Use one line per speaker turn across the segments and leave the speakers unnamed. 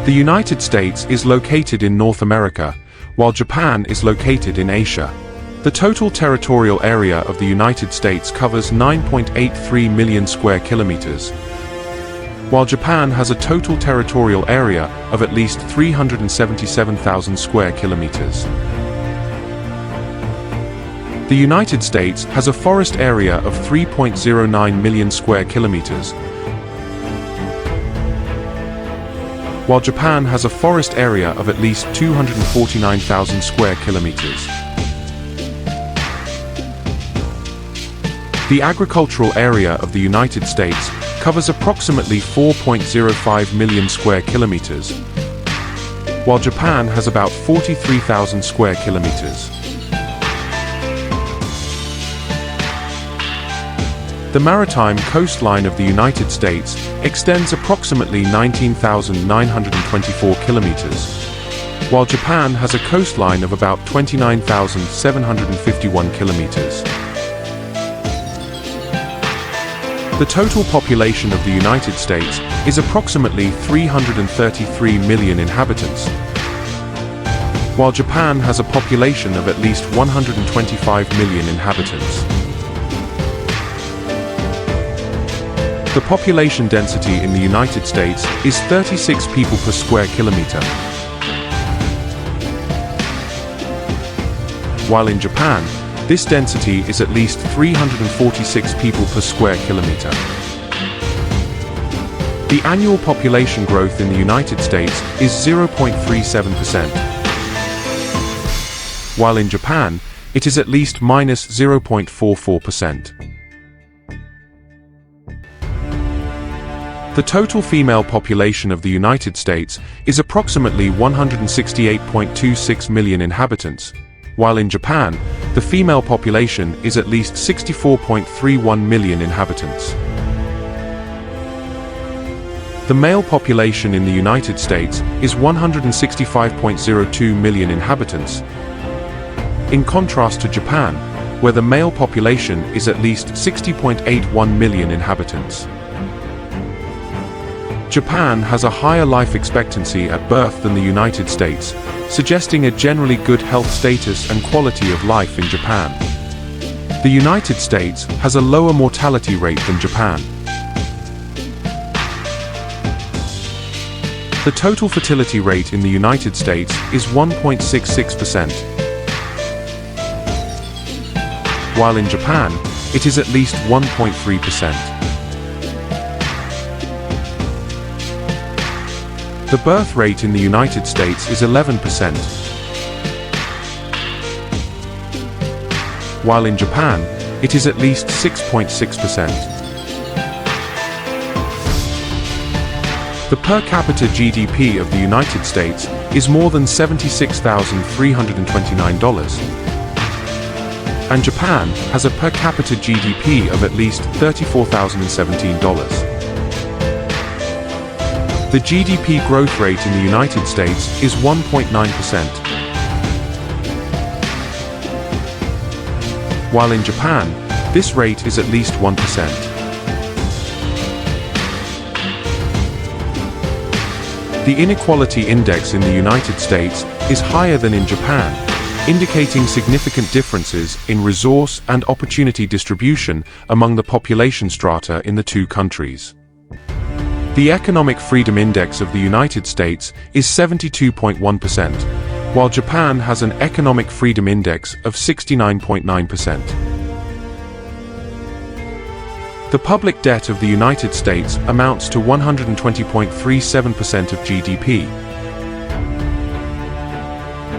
The United States is located in North America, while Japan is located in Asia. The total territorial area of the United States covers 9.83 million square kilometers, while Japan has a total territorial area of at least 377,000 square kilometers. The United States has a forest area of 3.09 million square kilometers, while Japan has a forest area of at least 249,000 square kilometers. The agricultural area of the United States covers approximately 4.05 million square kilometers, while Japan has about 43,000 square kilometers. The maritime coastline of the United States extends approximately 19,924 kilometers, while Japan has a coastline of about 29,751 kilometers. The total population of the United States is approximately 333 million inhabitants, while Japan has a population of at least 125 million inhabitants. The population density in the United States is 36 people per square kilometer, while in Japan, this density is at least 346 people per square kilometer. The annual population growth in the United States is 0.37%, while in Japan, it is at least minus 0.44%. The total female population of the United States is approximately 168.26 million inhabitants, while in Japan, the female population is at least 64.31 million inhabitants. The male population in the United States is 165.02 million inhabitants, in contrast to Japan, where the male population is at least 60.81 million inhabitants. Japan has a higher life expectancy at birth than the United States, suggesting a generally good health status and quality of life in Japan. The United States has a lower mortality rate than Japan. The total fertility rate in the United States is 1.66%, while in Japan, it is at least 1.3%. The birth rate in the United States is 11%, while in Japan, it is at least 6.6%. The per capita GDP of the United States is more than $76,329, and Japan has a per capita GDP of at least $34,017. The GDP growth rate in the United States is 1.9%, while in Japan, this rate is at least 1%. The inequality index in the United States is higher than in Japan, indicating significant differences in resource and opportunity distribution among the population strata in the two countries. The Economic Freedom Index of the United States is 72.1%, while Japan has an Economic Freedom Index of 69.9%. The public debt of the United States amounts to 120.37% of GDP,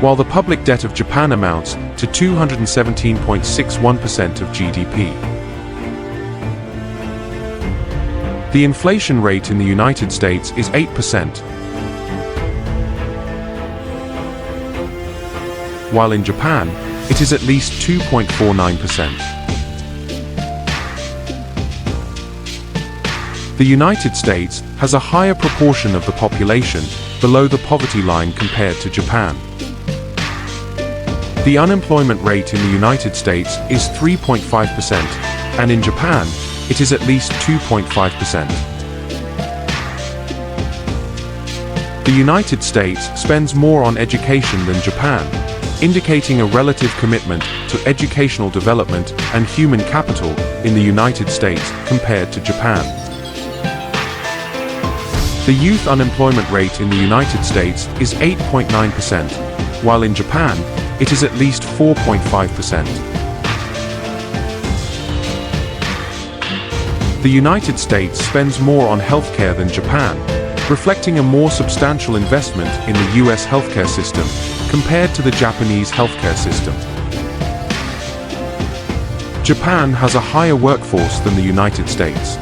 while the public debt of Japan amounts to 217.61% of GDP. The inflation rate in the United States is 8%, while in Japan, it is at least 2.49%. The United States has a higher proportion of the population below the poverty line compared to Japan. The unemployment rate in the United States is 3.5%, and in Japan, it is at least 2.5%. The United States spends more on education than Japan, indicating a relative commitment to educational development and human capital in the United States compared to Japan. The youth unemployment rate in the United States is 8.9%, while in Japan, it is at least 4.5%. The United States spends more on healthcare than Japan, reflecting a more substantial investment in the US healthcare system compared to the Japanese healthcare system. Japan has a higher workforce than the United States.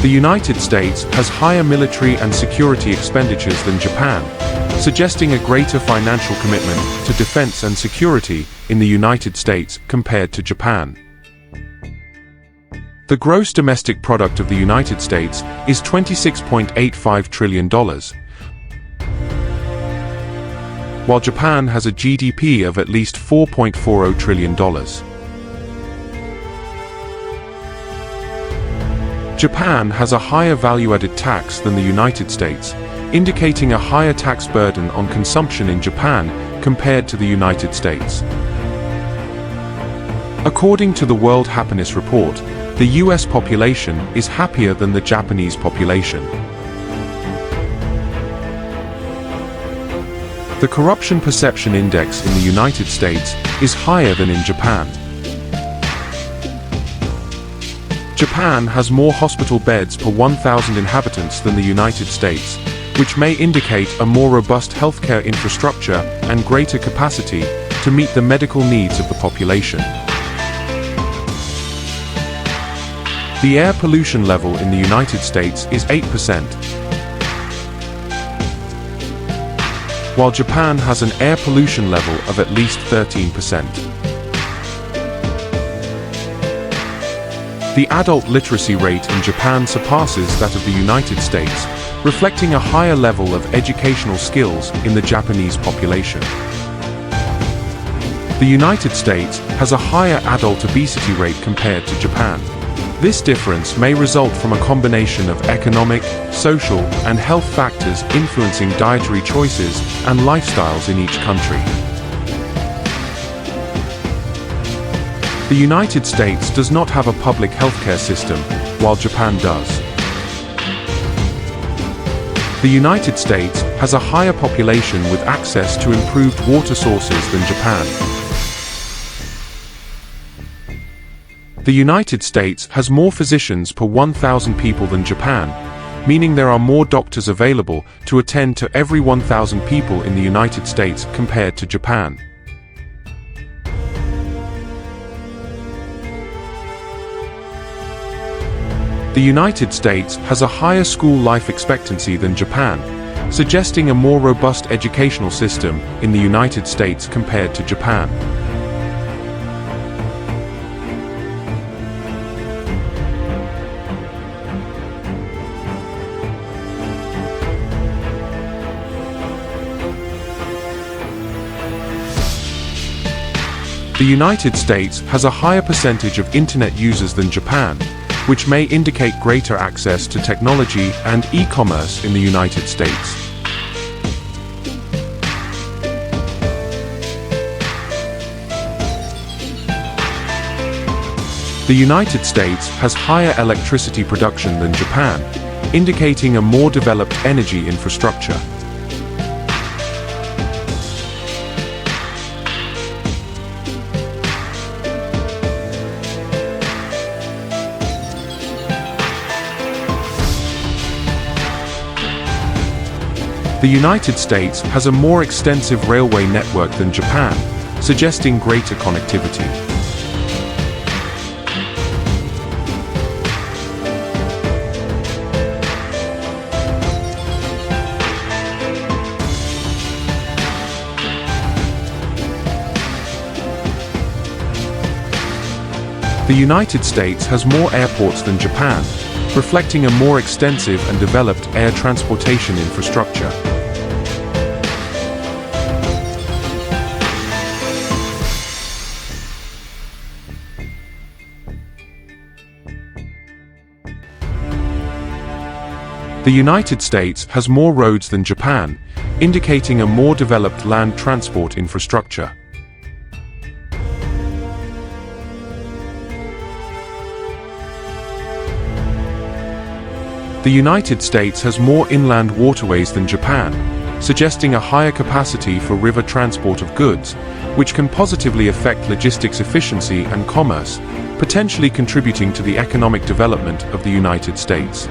The United States has higher military and security expenditures than Japan, suggesting a greater financial commitment to defense and security in the United States compared to Japan. The gross domestic product of the United States is $26.85 trillion, while Japan has a GDP of at least $4.40 trillion. Japan has a higher value-added tax than the United States, indicating a higher tax burden on consumption in Japan compared to the United States. According to the World Happiness Report, the US population is happier than the Japanese population. The Corruption Perception Index in the United States is higher than in Japan. Japan has more hospital beds per 1,000 inhabitants than the United States, which may indicate a more robust healthcare infrastructure and greater capacity to meet the medical needs of the population. The air pollution level in the United States is 8%, while Japan has an air pollution level of at least 13%. The adult literacy rate in Japan surpasses that of the United States, reflecting a higher level of educational skills in the Japanese population. The United States has a higher adult obesity rate compared to Japan. This difference may result from a combination of economic, social, and health factors influencing dietary choices and lifestyles in each country. The United States does not have a public healthcare system, while Japan does. The United States has a higher population with access to improved water sources than Japan. The United States has more physicians per 1,000 people than Japan, meaning there are more doctors available to attend to every 1,000 people in the United States compared to Japan. The United States has a higher school life expectancy than Japan, suggesting a more robust educational system in the United States compared to Japan. The United States has a higher percentage of internet users than Japan, which may indicate greater access to technology and e-commerce in the United States. The United States has higher electricity production than Japan, indicating a more developed energy infrastructure. The United States has a more extensive railway network than Japan, suggesting greater connectivity. The United States has more airports than Japan, reflecting a more extensive and developed air transportation infrastructure. The United States has more roads than Japan, indicating a more developed land transport infrastructure. The United States has more inland waterways than Japan, suggesting a higher capacity for river transport of goods, which can positively affect logistics efficiency and commerce, potentially contributing to the economic development of the United States.